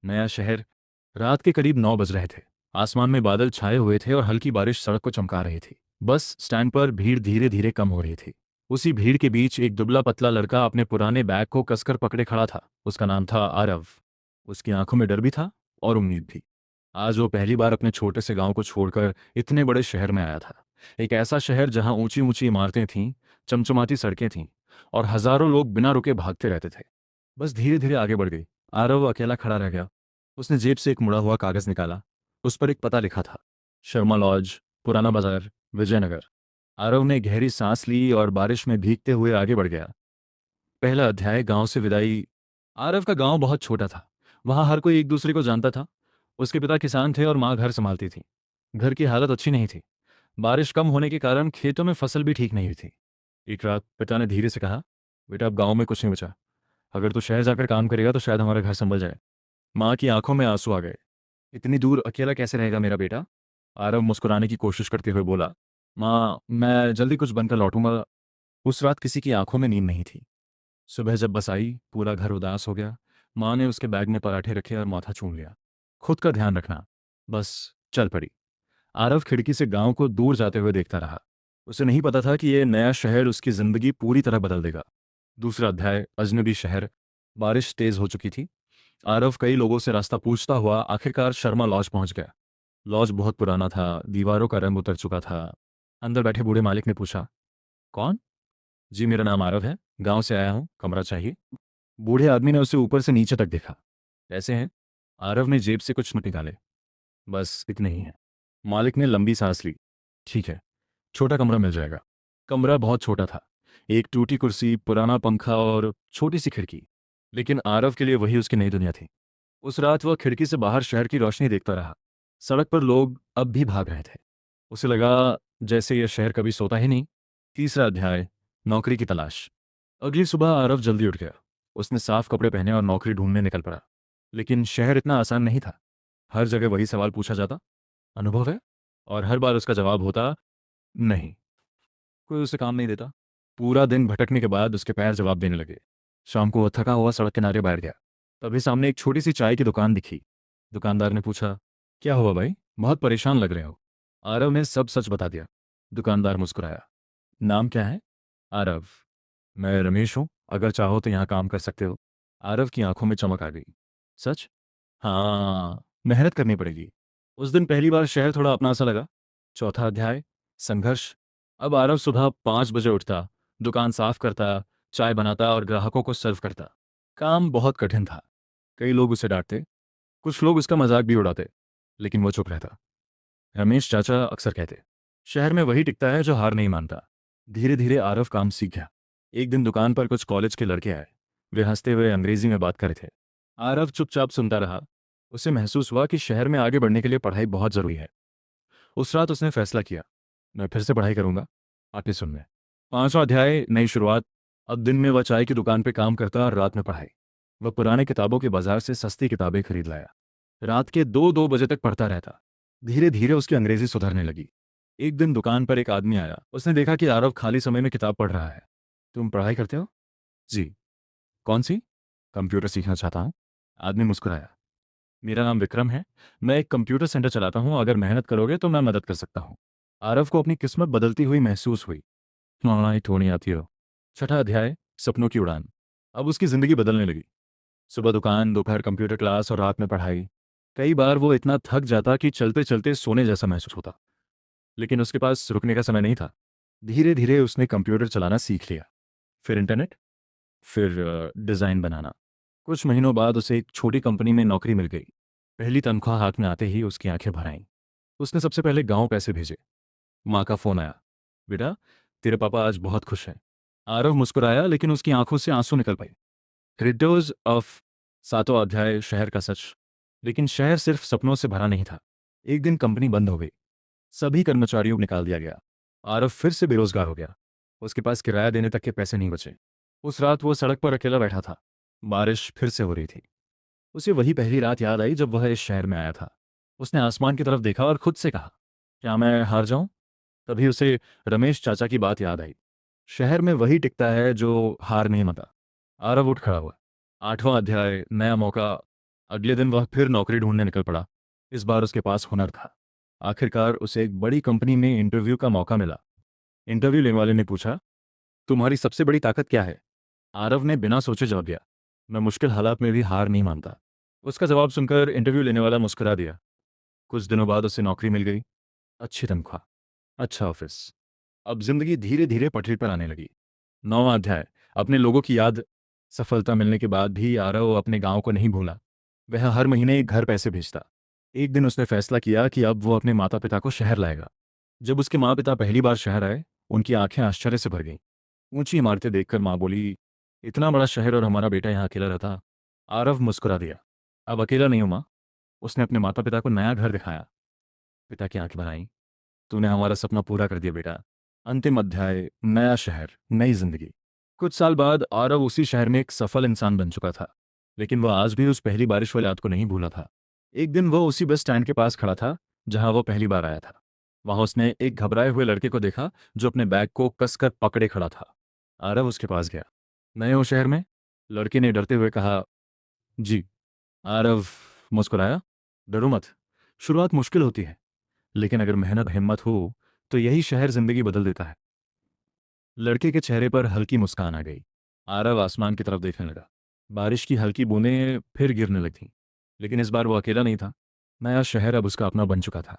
नया शहर। रात के करीब 9 बज रहे थे। आसमान में बादल छाए हुए थे और हल्की बारिश सड़क को चमका रही थी। बस स्टैंड पर भीड़ धीरे धीरे कम हो रही थी। उसी भीड़ के बीच एक दुबला पतला लड़का अपने पुराने बैग को कसकर पकड़े खड़ा था। उसका नाम था आरव। उसकी आंखों में डर भी था और उम्मीद भी। आज वो पहली बार अपने छोटे से गांव को छोड़कर इतने बड़े शहर में आया था। एक ऐसा शहर जहां ऊंची ऊंची इमारतें थीं, चमचमाती सड़कें थीं और हजारों लोग बिना रुके भागते रहते थे। बस धीरे धीरे आगे बढ़ गई। आरव अकेला खड़ा रह गया। उसने जेब से एक मुड़ा हुआ कागज निकाला। उस पर एक पता लिखा था, शर्मा लॉज, पुराना बाजार, विजयनगर। आरव ने गहरी सांस ली और बारिश में भीगते हुए आगे बढ़ गया। पहला अध्याय, गांव से विदाई। आरव का गांव बहुत छोटा था। वहां हर कोई एक दूसरे को जानता था। उसके पिता किसान थे और माँ घर संभालती थी। घर की हालत अच्छी नहीं थी। बारिश कम होने के कारण खेतों में फसल भी ठीक नहीं हुई थी। एक रात पिता ने धीरे से कहा, बेटा अब गांव में कुछ नहीं बचा। अगर तू शहर जाकर काम करेगा तो शायद हमारा घर संभल जाए। माँ की आंखों में आंसू आ गए। इतनी दूर अकेला कैसे रहेगा मेरा बेटा? आरव मुस्कुराने की कोशिश करते हुए बोला, माँ मैं जल्दी कुछ बनकर लौटूंगा। उस रात किसी की आंखों में नींद नहीं थी। सुबह जब बस आई, पूरा घर उदास हो गया। माँ ने उसके बैग में पराठे रखे और माथा चूम लिया। खुद का ध्यान रखना। बस चल पड़ी। आरव खिड़की से गांव को दूर जाते हुए देखता रहा। उसे नहीं पता था कि यह नया शहर उसकी जिंदगी पूरी तरह बदल देगा। दूसरा अध्याय, अजनबी शहर। बारिश तेज हो चुकी थी। आरव कई लोगों से रास्ता पूछता हुआ आखिरकार शर्मा लॉज पहुंच गया। लॉज बहुत पुराना था, दीवारों का रंग उतर चुका था। अंदर बैठे बूढ़े मालिक ने पूछा, कौन? जी मेरा नाम आरव है, गांव से आया हूं, कमरा चाहिए। बूढ़े आदमी ने उसे ऊपर से नीचे तक देखा। कैसे हैं? आरव ने जेब से कुछ नोट निकाले। बस इतने ही है। मालिक ने लंबी सांस ली। ठीक है, छोटा कमरा मिल जाएगा। कमरा बहुत छोटा था। एक टूटी कुर्सी, पुराना पंखा और छोटी सी खिड़की। लेकिन आरव के लिए वही उसकी नई दुनिया थी। उस रात वह खिड़की से बाहर शहर की रोशनी देखता रहा। सड़क पर लोग अब भी भाग रहे थे। उसे लगा जैसे यह शहर कभी सोता ही नहीं। तीसरा अध्याय, नौकरी की तलाश। अगली सुबह आरव जल्दी उठ गया। उसने साफ कपड़े पहने और नौकरी ढूंढने निकल पड़ा। लेकिन शहर इतना आसान नहीं था। हर जगह वही सवाल पूछा जाता, अनुभव है? और हर बार उसका जवाब होता, नहीं, कोई उसे काम नहीं देता। पूरा दिन भटकने के बाद उसके पैर जवाब देने लगे। शाम को वो थका हुआ सड़क किनारे बैठ गया। तभी सामने एक छोटी सी चाय की दुकान दिखी। दुकानदार ने पूछा, क्या हुआ भाई, बहुत परेशान लग रहे हो? आरव ने सब सच बता दिया। दुकानदार मुस्कुराया। नाम क्या है? आरव। मैं रमेश हूँ, अगर चाहो तो यहाँ काम कर सकते हो। आरव की आंखों में चमक आ गई। सच? हाँ, मेहनत करनी पड़ेगी। उस दिन पहली बार शहर थोड़ा अपना सा लगा। चौथा अध्याय, संघर्ष। अब आरव सुबह 5 बजे उठता, दुकान साफ करता, चाय बनाता और ग्राहकों को सर्व करता। काम बहुत कठिन था। कई लोग उसे डांटते, कुछ लोग उसका मजाक भी उड़ाते, लेकिन वो चुप रहता। रमेश चाचा अक्सर कहते, शहर में वही टिकता है जो हार नहीं मानता। धीरे धीरे आरव काम सीख गया। एक दिन दुकान पर कुछ कॉलेज के लड़के आए। वे हंसते हुए अंग्रेजी में बात कर रहे थे। आरव चुपचाप सुनता रहा। उसे महसूस हुआ कि शहर में आगे बढ़ने के लिए पढ़ाई बहुत जरूरी है। उस रात उसने फैसला किया, मैं फिर से पढ़ाई करूंगा। आते सुनने। पांचवा अध्याय, नई शुरुआत। अब दिन में वह चाय की दुकान पर काम करता और रात में पढ़ाई। वह पुराने किताबों के बाजार से सस्ती किताबें खरीद लाया। रात के 2-2 बजे तक पढ़ता रहता। धीरे धीरे उसकी अंग्रेजी सुधरने लगी। एक दिन दुकान पर एक आदमी आया। उसने देखा कि आरव खाली समय में किताब पढ़ रहा है। तुम पढ़ाई करते हो? जी। कौन सी? कंप्यूटर सीखना चाहता हूँ। आदमी मुस्कुराया। मेरा नाम विक्रम है, मैं एक कंप्यूटर सेंटर चलाता हूँ, अगर मेहनत करोगे तो मैं मदद कर सकता हूँ। आरव को अपनी किस्मत बदलती हुई महसूस हुई। ही थोड़ी आती हो। छठा अध्याय, सपनों की उड़ान। अब उसकी जिंदगी बदलने लगी। सुबह दुकान, दोपहर कंप्यूटर क्लास और रात में पढ़ाई। कई बार वो इतना थक जाता कि चलते चलते सोने जैसा महसूस होता। लेकिन उसके पास रुकने का समय नहीं था। धीरे धीरे उसने कंप्यूटर चलाना सीख लिया। फिर इंटरनेट, फिर डिज़ाइन बनाना। कुछ महीनों बाद उसे एक छोटी कंपनी में नौकरी मिल गई। पहली तनख्वाह हाथ में आते ही उसकी आंखें भर आईं। उसने सबसे पहले गांव पैसे भेजे। माँ का फोन आया, बेटा तेरे पापा आज बहुत खुश हैं। आरव मुस्कुराया, लेकिन उसकी आंखों से आंसू निकल पाए। Cryptos of. सातवां अध्याय, शहर का सच। लेकिन शहर सिर्फ सपनों से भरा नहीं था। एक दिन कंपनी बंद हो गई। सभी कर्मचारियों को निकाल दिया गया। आरव फिर से बेरोजगार हो गया। उसके पास किराया देने तक के पैसे नहीं बचे। उस रात वो सड़क पर अकेला बैठा था। बारिश फिर से हो रही थी। उसे वही पहली रात याद आई जब वह इस शहर में आया था। उसने आसमान की तरफ देखा और खुद से कहा, क्या मैं हार जाऊं? तभी उसे रमेश चाचा की बात याद आई। शहर में वही टिकता है जो हार नहीं मानता। आरव उठ खड़ा हुआ। आठवां अध्याय, नया मौका। अगले दिन वह फिर नौकरी ढूंढने निकल पड़ा। इस बार उसके पास हुनर था। आखिरकार उसे एक बड़ी कंपनी में इंटरव्यू का मौका मिला। इंटरव्यू लेने वाले ने पूछा, तुम्हारी सबसे बड़ी ताकत क्या है? आरव ने बिना सोचे जवाब दिया, मैं मुश्किल हालात में भी हार नहीं मानता। उसका जवाब सुनकर इंटरव्यू लेने वाला मुस्कुरा दिया। कुछ दिनों बाद उसे नौकरी मिल गई। अच्छी तनख्वाह, अच्छा ऑफिस। अब जिंदगी धीरे धीरे पटरी पर आने लगी। 9वां अध्याय, अपने लोगों की याद। सफलता मिलने के बाद भी आरव अपने गांव को नहीं भूला। वह हर महीने एक घर पैसे भेजता। एक दिन उसने फैसला किया कि अब वो अपने माता पिता को शहर लाएगा। जब उसके माँ पिता पहली बार शहर आए, उनकी आंखें आश्चर्य से भर गईं। ऊंची इमारतें देखकर माँ बोली, इतना बड़ा शहर और हमारा बेटा यहाँ अकेला रहता। आरव मुस्कुरा दिया, अब अकेला नहीं हूँ माँ। उसने अपने माता पिता को नया घर दिखाया। पिता की आंखें भर आईं, तूने हमारा सपना पूरा कर दिया बेटा। अंतिम अध्याय, नया शहर, नई जिंदगी। कुछ साल बाद आरव उसी शहर में एक सफल इंसान बन चुका था। लेकिन वह आज भी उस पहली बारिश वाली रात को नहीं भूला था। एक दिन वह उसी बस स्टैंड के पास खड़ा था जहां वह पहली बार आया था। वहां उसने एक घबराए हुए लड़के को देखा जो अपने बैग को कसकर पकड़े खड़ा था। आरव उसके पास गया। नए हो शहर में? लड़के ने डरते हुए कहा। जी। आरव मुस्कुराया, डरो मत। शुरुआत मुश्किल होती है, लेकिन अगर मेहनत हिम्मत हो तो यही शहर जिंदगी बदल देता है। लड़के के चेहरे पर हल्की मुस्कान आ गई। आरव आसमान की तरफ देखने लगा। बारिश की हल्की बूंदें फिर गिरने लगीं। लेकिन इस बार वो अकेला नहीं था। नया शहर अब उसका अपना बन चुका था।